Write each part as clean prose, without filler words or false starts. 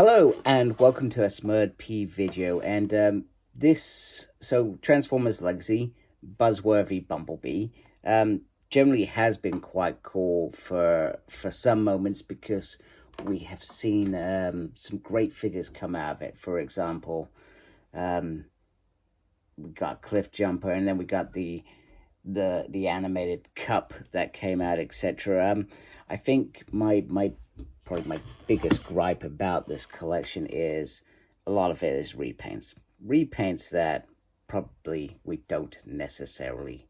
Hello and welcome to a Smurd video, and Transformers Legacy Buzzworthy Bumblebee generally has been quite cool for some moments because we have seen some great figures come out of it. For example, we got Cliff Jumper, and then we got the animated cup that came out, etc. I think probably my biggest gripe about this collection is a lot of it is repaints that probably we don't necessarily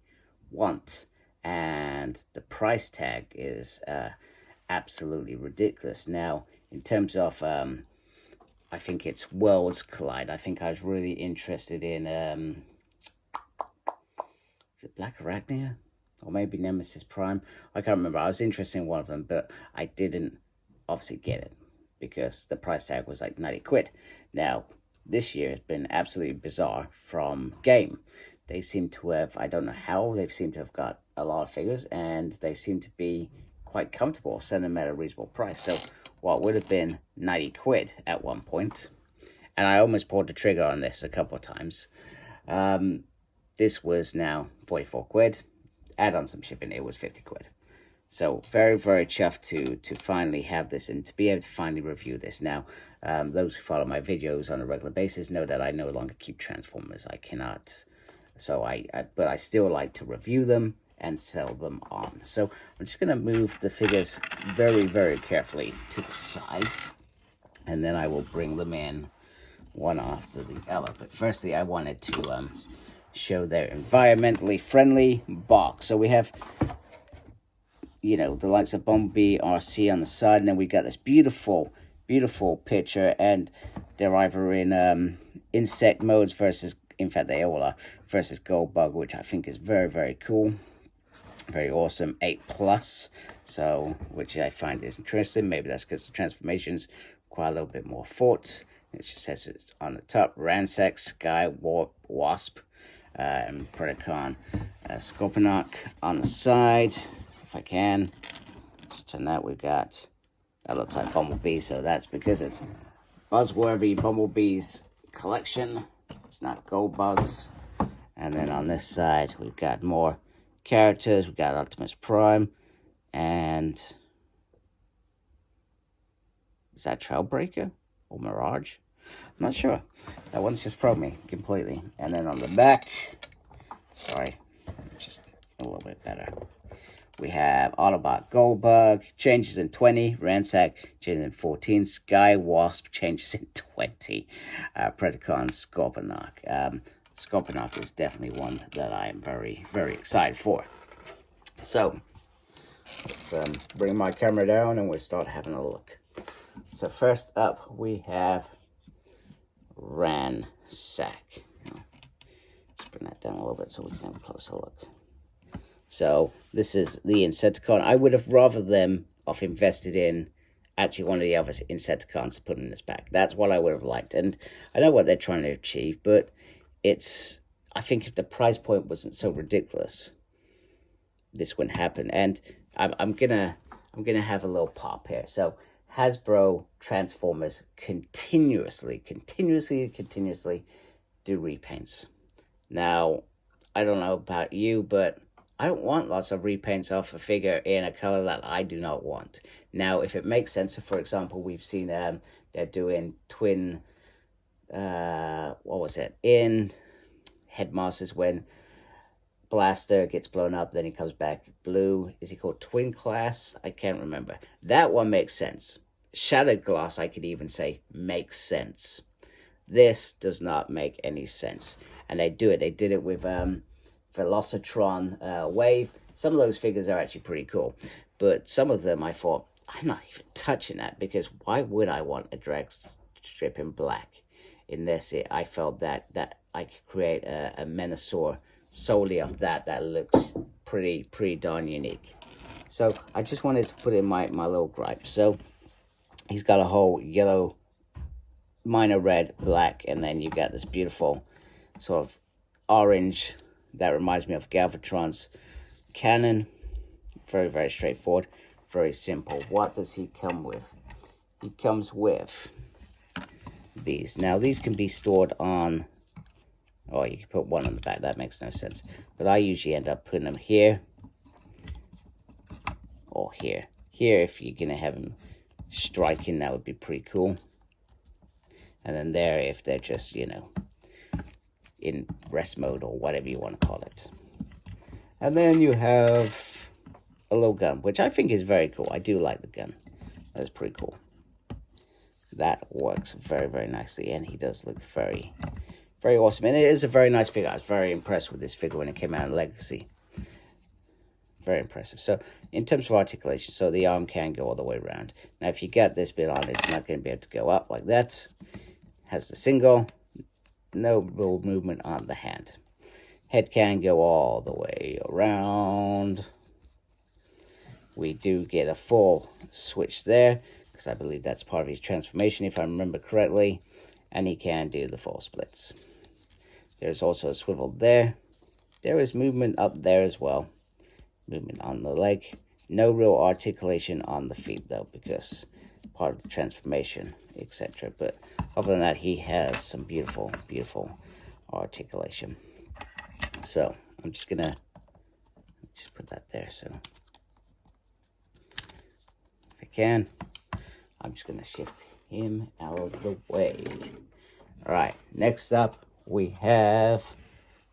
want, and the price tag is absolutely ridiculous. Now, in terms of I think it's Worlds Collide. I think I was really interested in is it Black Arachnia? Or maybe Nemesis Prime. I can't remember. I was interested in one of them, but I didn't obviously get it because the price tag was like 90 quid. Now, this year has been absolutely bizarre from Game. They seem to have, I don't know how, they've seemed to have got a lot of figures, and they seem to be quite comfortable selling them at a reasonable price. So what would have been 90 quid at one point, and I almost pulled the trigger on this a couple of times, this was now 44 quid. Add on some shipping, it was 50 quid. So very, very chuffed to finally have this and to be able to finally review this. Now, those who follow my videos on a regular basis know that I no longer keep Transformers. I cannot. So but I still like to review them and sell them on. So I'm just going to move the figures very, very carefully to the side, and then I will bring them in one after the other. But firstly, I wanted to show their environmentally friendly box. So we have, you know, the likes of Bumblebee, RC on the side, and then we got this beautiful, beautiful picture, and they're either in insect modes versus, in fact, they all are, versus Goldbug, which I think is very, very cool. Very awesome. 8+, so, which I find is interesting. Maybe that's because the transformations require a little bit more thought. It just says it's on the top, Ransack, Sky, Warp, Wasp, and Predacon. Scorponok on the side, if I can. Just turn that, we've got, that looks like Bumblebee, so that's because it's Buzzworthy Bumblebee's collection. It's not Goldbugs. And then on this side, we've got more characters. We've got Optimus Prime, and is that Trailbreaker or Mirage? I'm not sure. That one's just thrown me completely. And then on the back, sorry, just a little bit better. We have Autobot Goldbug, changes in 20. Ransack, changes in 14. Sky Wasp, changes in 20. Predacon, Scorponok. Scorponok is definitely one that I am very, very excited for. So, let's bring my camera down and we'll start having a look. So first up, we have Ransack. Let's bring that down a little bit so we can have a closer look. So this is the Insecticon. I would have rather them have invested in actually one of the other Insecticons to put in this pack. That's what I would have liked. And I know what they're trying to achieve, but it's, I think if the price point wasn't so ridiculous, this wouldn't happen. And I'm gonna have a little pop here. So Hasbro Transformers continuously do repaints. Now, I don't know about you, but I don't want lots of repaints off a figure in a color that I do not want. Now, if it makes sense, so for example, we've seen they're doing twin, what was it, in Headmasters when Blaster gets blown up, then he comes back blue. Is he called Twin Class? I can't remember. That one makes sense. Shattered Glass, I could even say, makes sense. This does not make any sense. And they do it. They did it with Velocitron Wave. Some of those figures are actually pretty cool. But some of them I thought, I'm not even touching that, because why would I want a drag strip in black? In this, I felt that I could create a Menasor solely of that looks pretty darn unique. So I just wanted to put in my little gripe. So he's got a whole yellow, minor red, black, and then you've got this beautiful sort of orange that reminds me of Galvatron's cannon. Very, very straightforward, very simple. What does he come with? He comes with these. Now, these can be stored on, oh, you can put one on the back. That makes no sense. But I usually end up putting them here or here. Here, if you're going to have them striking, that would be pretty cool. And then there, if they're just, you know, in rest mode or whatever you want to call it. And then you have a little gun, which I think is very cool. I do like the gun. That's pretty cool. That works very, very nicely. And he does look very, very awesome. And it is a very nice figure. I was very impressed with this figure when it came out in Legacy. Very impressive. So in terms of articulation, so the arm can go all the way around. Now, if you get this bit on, it's not going to be able to go up like that. Has the single, no real movement on the hand. Head can go all the way around. We do get a full switch there, because I believe that's part of his transformation, if I remember correctly. And he can do the full splits. There's also a swivel there. There is movement up there as well. Movement on the leg. No real articulation on the feet, though, because part of the transformation, etc. But other than that, he has some beautiful, beautiful articulation. So I'm just gonna just put that there. So if I can, I'm just gonna shift him out of the way. All right, next up we have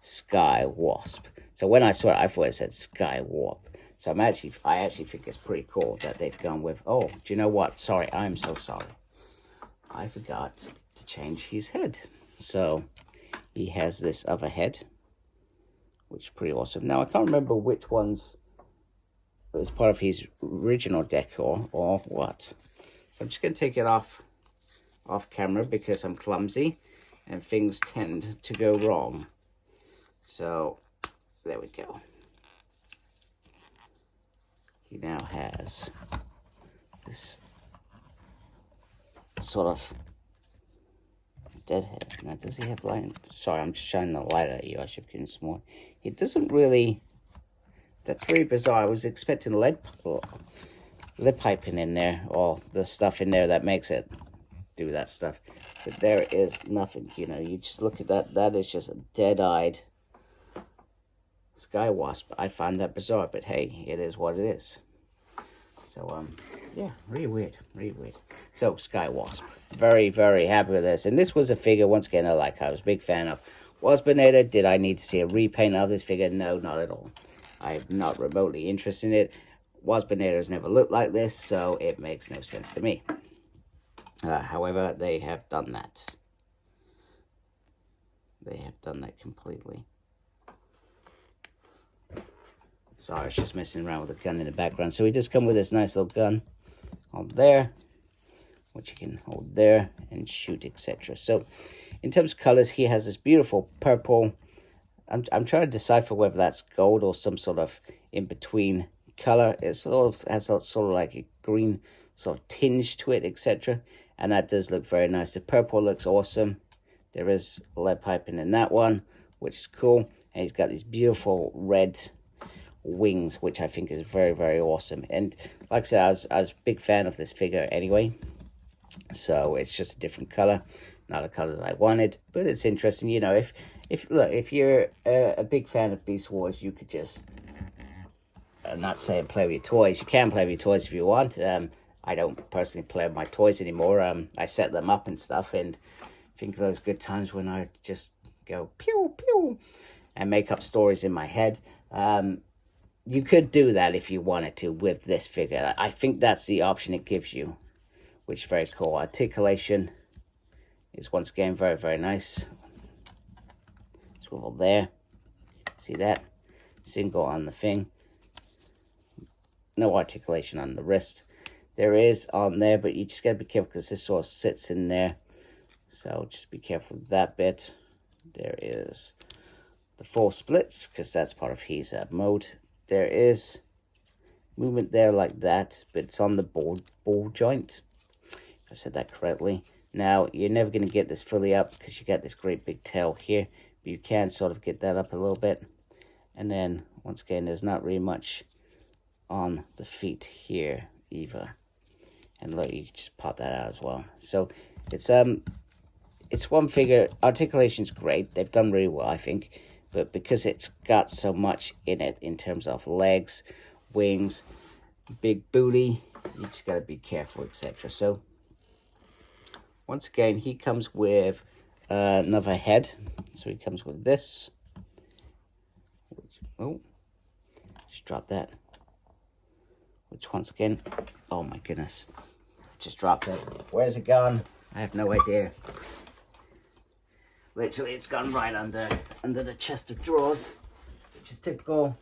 Sky Wasp. So when I saw it, I thought it said Sky Warp. So I actually think it's pretty cool that they've gone with, oh, do you know what? Sorry, I'm so sorry. I forgot to change his head. So he has this other head, which is pretty awesome. Now, I can't remember which ones was part of his original decor or what. So I'm just going to take it off camera because I'm clumsy and things tend to go wrong. So there we go. He now has this sort of dead head. Now, does he have light? Sorry, I'm just shining the light at you. I should have given some more. He doesn't really. That's really bizarre. I was expecting lead piping in there, or the stuff in there that makes it do that stuff. But there is nothing. You know, you just look at that. That is just a dead-eyed Sky Wasp. I find that bizarre, but hey, it is what it is. So, yeah, really weird, really weird. So, Sky Wasp. Very, very happy with this. And this was a figure, once again, I was a big fan of. Waspinator, did I need to see a repaint of this figure? No, not at all. I'm not remotely interested in it. Waspinator has never looked like this, so it makes no sense to me. However, they have done that. They have done that completely. Sorry, I was just messing around with the gun in the background. So he does come with this nice little gun on there, which you can hold there and shoot, etc. So in terms of colors, he has this beautiful purple. I'm trying to decipher whether that's gold or some sort of in-between color. It sort of has sort of like a green sort of tinge to it, etc. And that does look very nice. The purple looks awesome. There is lead piping in that one, which is cool. And he's got these beautiful red wings, which I think is very, very awesome. And like I said, I was a big fan of this figure anyway. So it's just a different color. Not a color that I wanted, but it's interesting. You know, if you're a big fan of Beast Wars, you could just, I'm not saying play with your toys. You can play with your toys if you want. I don't personally play with my toys anymore. I set them up and stuff, and think of those good times when I just go pew pew and make up stories in my head. You could do that if you wanted to with this figure. I think that's the option it gives you, which is very cool. Articulation is once again very, very nice. Swivel there. See that? Single on the thing. No articulation on the wrist. There is on there, but you just got to be careful because this sort of sits in there. So just be careful with that bit. There is the full splits because that's part of his mode. There is movement there like that, but it's on the ball joint. If I said that correctly. Now, you're never going to get this fully up because you got this great big tail here. But you can sort of get that up a little bit. And then, once again, there's not really much on the feet here either. And look, you can just pop that out as well. So, it's it's one figure. Articulation's great. They've done really well, I think. But because it's got so much in it in terms of legs, wings, big booty, you just gotta be careful, etc. So once again, he comes with another head. So he comes with this. Oh, just dropped that. Which once again, oh my goodness, just dropped it. Where's it gone? I have no idea. Literally, it's gone right under the chest of drawers, which is typical.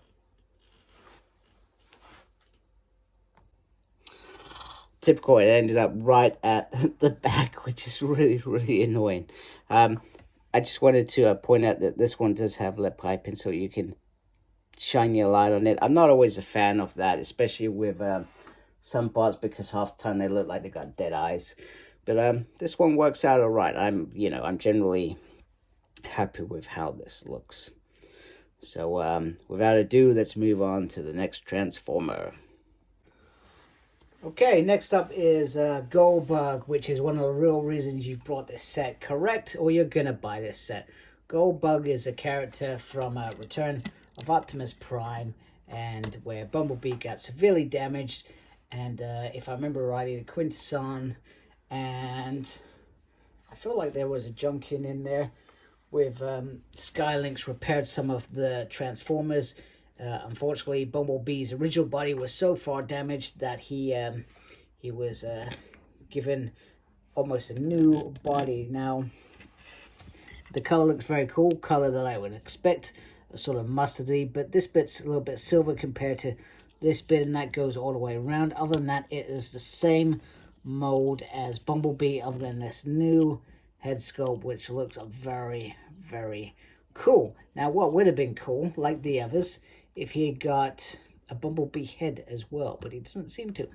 Typical, it ended up right at the back, which is really, really annoying. I just wanted to point out that this one does have lead piping, so you can shine your light on it. I'm not always a fan of that, especially with some parts, because half the time they look like they got dead eyes. But this one works out all right. I'm generally happy with how this looks. So without ado, let's move on to the next Transformer. Okay, next up is Goldbug, which is one of the real reasons you've brought this set, correct? Or you're gonna buy this set. Goldbug is a character from Return of Optimus Prime, and where Bumblebee got severely damaged, and if I remember rightly, the Quintesson, and I feel like there was a Junkin in there with Skylinks repaired some of the Transformers. Unfortunately, Bumblebee's original body was so far damaged that he was given almost a new body. Now, the color looks very cool, color that I would expect, a sort of mustardy, but this bit's a little bit silver compared to this bit, and that goes all the way around. Other than that, it is the same mold as Bumblebee, other than this new head sculpt, which looks very, very cool. Now, what would have been cool, like the others, if he had got a Bumblebee head as well, but he doesn't seem to.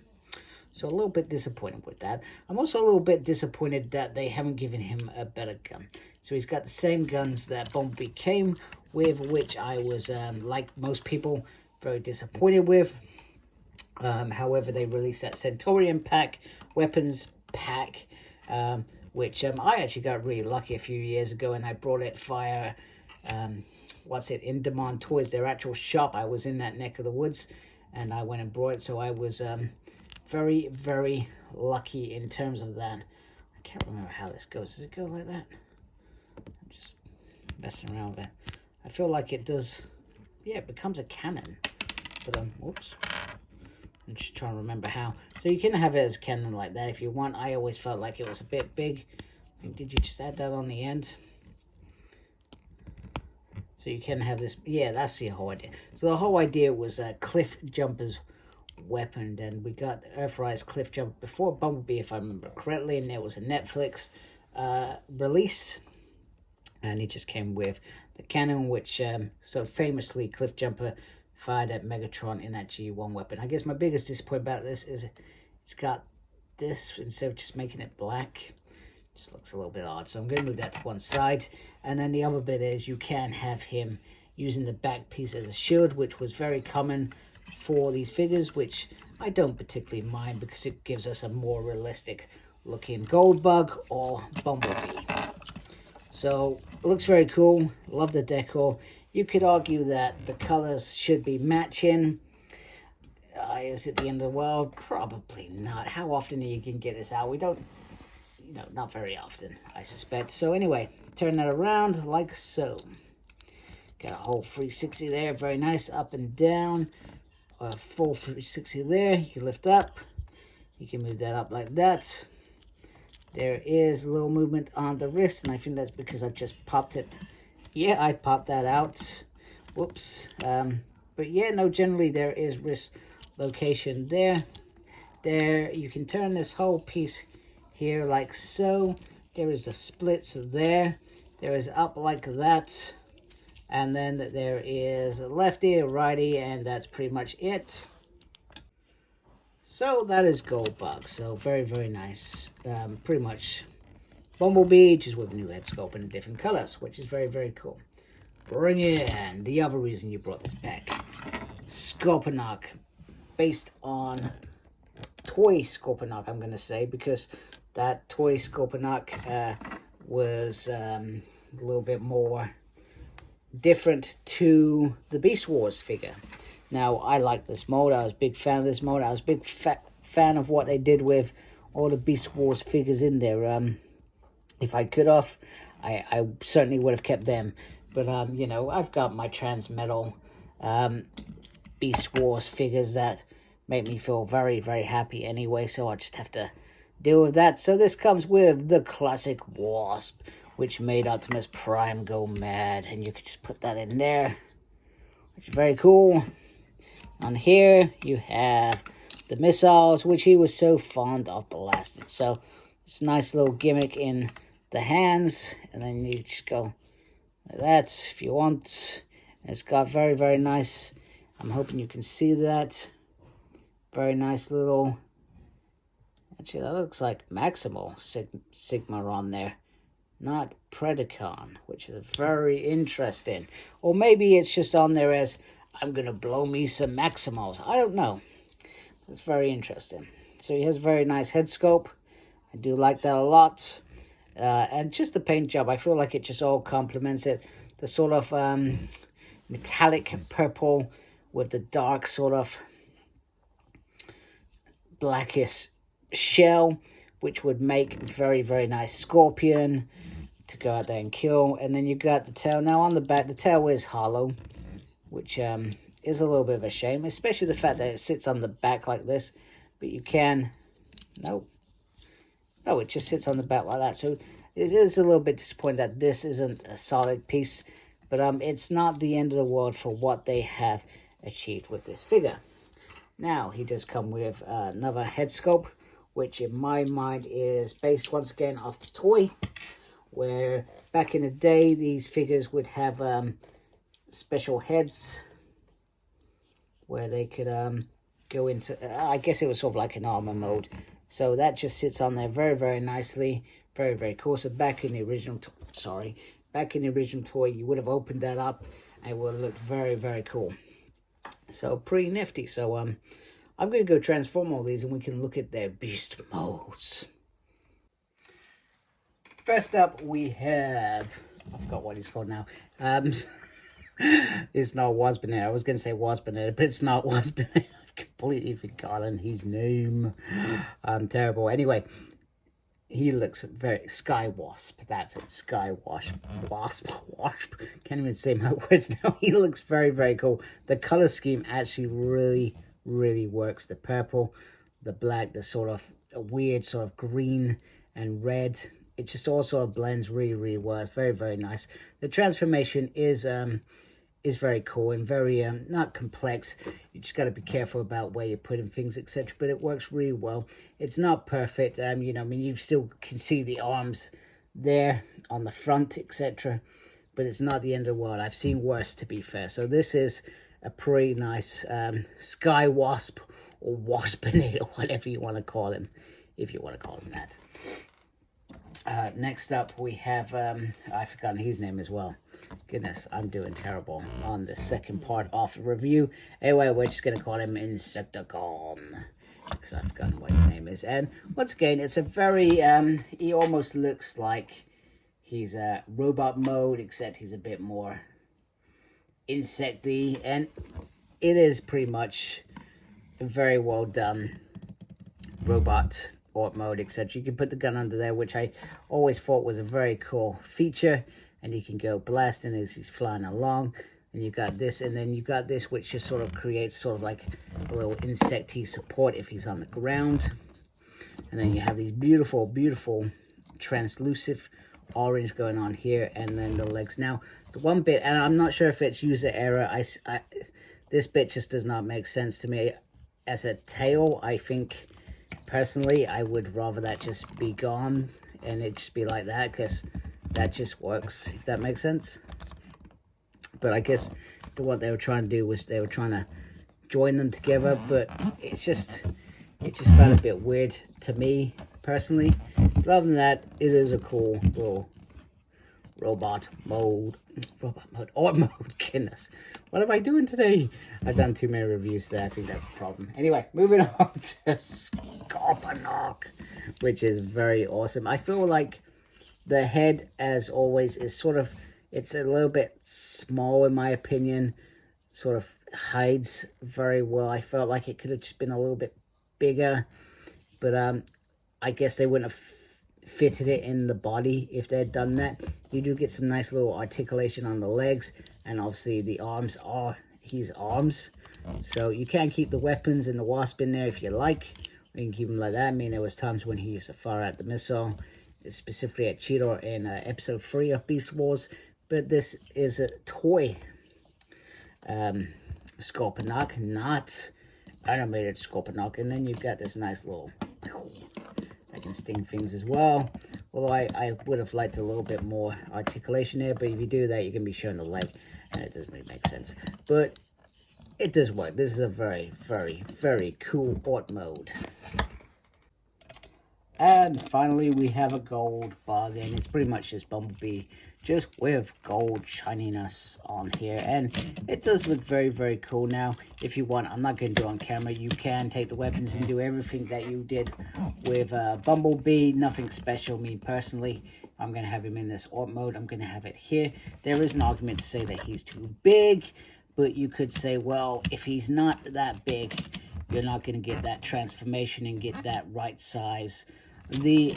So a little bit disappointed with that. I'm also a little bit disappointed that they haven't given him a better gun. So he's got the same guns that Bumblebee came with, which I was, like most people, very disappointed with. However, they released that Centaurian pack, weapons pack, which I actually got really lucky a few years ago, and I brought it via, In Demand Toys, their actual shop. I was in that neck of the woods, and I went and brought it, so I was very, very lucky in terms of that. I can't remember how this goes. Does it go like that? I'm just messing around with it. I feel like it does, yeah, it becomes a cannon. But, whoops. I'm just trying to remember how. So you can have it as cannon like that if you want. I always felt like it was a bit big. Did you just add that on the end? So you can have this. Yeah, that's the whole idea. So the whole idea was a Cliff Jumper's weapon. And we got the Earthrise Cliff Jumper before Bumblebee, if I remember correctly. And there was a Netflix release. And it just came with the cannon, which so famously Cliff Jumper fired at Megatron in that G1 weapon. I guess my biggest disappointment about this is it's got this instead of just making it black. Just looks a little bit odd, so I'm going to move that to one side. And then the other bit is you can have him using the back piece as a shield, which was very common for these figures, which I don't particularly mind because it gives us a more realistic looking Goldbug or Bumblebee. So it looks very cool. Love the decor. You could argue that the colors should be matching. Is it the end of the world? Probably not. How often are you can get this out? We don't, not very often, I suspect. So anyway, turn that around like so. Got a whole 360 there. Very nice. Up and down. A full 360 there. You can lift up. You can move that up like that. There is a little movement on the wrist, and I think that's because I just popped it. Yeah, I popped that out. Whoops. But yeah, no, generally there is wrist location there. There, you can turn this whole piece here like so. There is the splits there. There is up like that. And then there is a lefty, a righty, and that's pretty much it. So that is Goldbug. So very, very nice. Pretty much Bumblebee, just with a new head sculpt in different colors, which is very, very cool. Bring in the other reason you brought this back. Scorponok, based on toy Scorponok, I'm going to say, because that toy Scorponok was a little bit more different to the Beast Wars figure. Now, I like this mold. I was a big fan of this mold. I was a big fan of what they did with all the Beast Wars figures in there. If I could have, I certainly would have kept them. But, you know, I've got my Transmetal Beast Wars figures that make me feel very, very happy anyway. So I just have to deal with that. So this comes with the classic Wasp, which made Optimus Prime go mad. And you could just put that in there, which is very cool. On here, you have the missiles, which he was so fond of blasting. So it's a nice little gimmick in the hands. And then you just go like that if you want. And it's got very, very nice. I'm hoping you can see that. Very nice little. Actually, that looks like Maximal Sigma on there. Not Predacon, which is very interesting. Or maybe it's just on there as, I'm going to blow me some Maximals. I don't know. It's very interesting. So he has a very nice head sculpt. I do like that a lot. And just the paint job, I feel like it just all complements it. The sort of metallic purple with the dark sort of blackish shell, which would make very, very nice Scorpion to go out there and kill. And then you got the tail. Now on the back, the tail is hollow, which is a little bit of a shame, especially the fact that it sits on the back like this. But you can, no, it just sits on the back like that. So it is a little bit disappointing that this isn't a solid piece, but it's not the end of the world for what they have achieved with this figure. Now he does come with another head sculpt, which in my mind is based once again off the toy, where back in the day these figures would have special heads where they could go into, I guess it was sort of like an armor mode. So that just sits on there very, very nicely. Very, very cool. So back in the original, back in the original toy, you would have opened that up and it would have looked very, very cool. So pretty nifty. So I'm going to go transform all these and we can look at their beast modes. First up, we have, I forgot what he's called now. It's not Waspinator. I was going to say Waspinator, but it's not Waspinator. I've completely forgotten his name. I'm terrible. Anyway, he looks very Sky Wasp. That's it. Sky Wasp. Wasp. Can't even say my words now. He looks very, very cool. The color scheme actually really, really works. The purple, the black, the sort of weird sort of green and red. It just all sort of blends really, really well. It's very, very nice. The transformation is very cool and very not complex. You just got to be careful about where you're putting things, etc. But it works really well. It's not perfect. You know, I mean, you still can see the arms there on the front, etc. But it's not the end of the world. I've seen worse, to be fair. So this is a pretty nice Sky Wasp or Waspinator, whatever you want to call him, if you want to call him that. Next up, we have, I've forgotten his name as well. Goodness, I'm doing terrible on the second part of the review. Anyway, we're just going to call him Insecticon, because I've forgotten what his name is. And once again, it's a very, he almost looks like he's a robot mode, except he's a bit more insecty. And it is pretty much a very well done robot mode, etc. You can put the gun under there, which I always thought was a very cool feature, and you can go blasting as he's flying along. And you got this, and then you got this, which just sort of creates sort of like a little insecty support if he's on the ground. And then you have these beautiful, beautiful translucent orange going on here, and then the legs. Now the one bit, and I'm not sure if it's user error, this bit just does not make sense to me. As a tail, I think personally, I would rather that just be gone and it just be like that, because that just works, if that makes sense. But I guess what they were trying to do was they were trying to join them together, but it just felt a bit weird to me personally. But other than that, it is a cool little robot mode, or mode. Goodness, what am I doing today? I've done too many reviews today. I think that's the problem. Anyway, moving on to Scorponok, which is very awesome. I feel like The head, as always, is sort of, it's a little bit small in my opinion. Sort of hides very well. I felt like it could have just been a little bit bigger, but I guess they wouldn't have fitted it in the body if they had done that. You do get some nice little articulation on the legs, and obviously the arms are his arms. So you can keep the weapons and the wasp in there if you like. Or you can keep them like that. I mean, there was times when he used to fire out the missile, specifically at Cheetor in episode 3 of Beast Wars. But this is a toy Scorponok, not animated Scorponok. And then you've got this nice little, that can sting things as well. Although I would have liked a little bit more articulation there, but if you do that, you're going to be showing the leg, and it doesn't really make sense. But it does work. This is a very, very, very cool art mode. And finally, we have a gold bug, and it's pretty much just Bumblebee, just with gold shininess on here. And it does look very, very cool. Now, if you want, I'm not going to do it on camera. You can take the weapons and do everything that you did with Bumblebee. Nothing special. Me, personally, I'm going to have him in this art mode. I'm going to have it here. There is an argument to say that he's too big, but you could say, well, if he's not that big, you're not going to get that transformation and get that right size the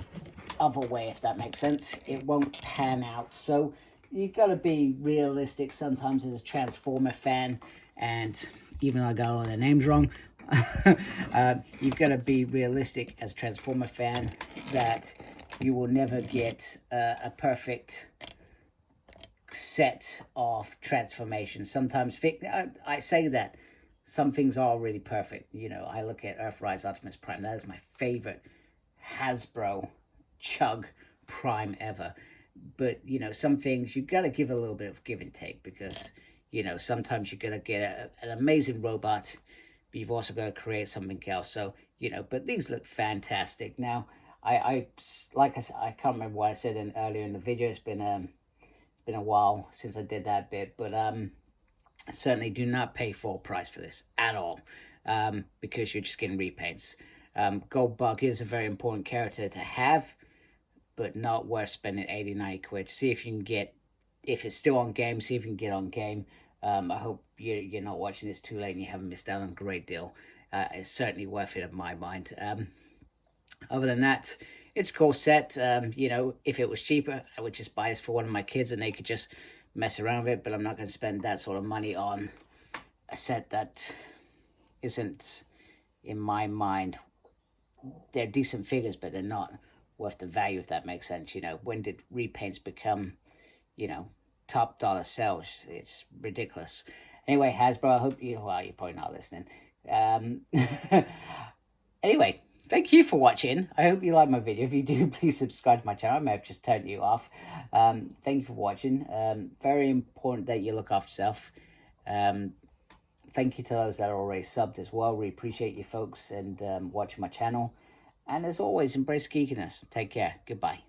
other way, if that makes sense. It won't pan out. So you got to be realistic sometimes as a Transformer fan, and even though I got all the names wrong, you've got to be realistic as a Transformer fan that you will never get a perfect set of transformations. Sometimes I say that some things are really perfect. You know, I look at Earthrise Optimus Prime. That is my favorite Hasbro Chug Prime ever. But, you know, some things you got to give a little bit of give and take, because, you know, sometimes you're going to get an amazing robot, but you've also got to create something else. So, you know, but these look fantastic. Now, like I said, I can't remember what I said earlier in the video. It's been a while since I did that bit, but I certainly do not pay full price for this at all, because you're just getting repaints. Goldbug is a very important character to have, but not worth spending 80-90 quid. See if you can get, if it's still on game, see if you can get on game. I hope you're not watching this too late and you haven't missed out on a great deal. It's certainly worth it in my mind. Other than that, it's a cool set. You know, if it was cheaper, I would just buy this for one of my kids and they could just mess around with it, but I'm not going to spend that sort of money on a set that isn't, in my mind, they're decent figures, but they're not worth the value, if that makes sense. You know, when did repaints become, you know, top dollar sales? It's ridiculous. Anyway, Hasbro, I hope you, well, you're probably not listening. Anyway, thank you for watching. I hope you like my video. If you do, please subscribe to my channel. I may have just turned you off. Thank you for watching. Very important that you look after yourself. Thank you to those that are already subbed as well. We appreciate you folks and watching my channel. And as always, embrace geekiness. Take care. Goodbye.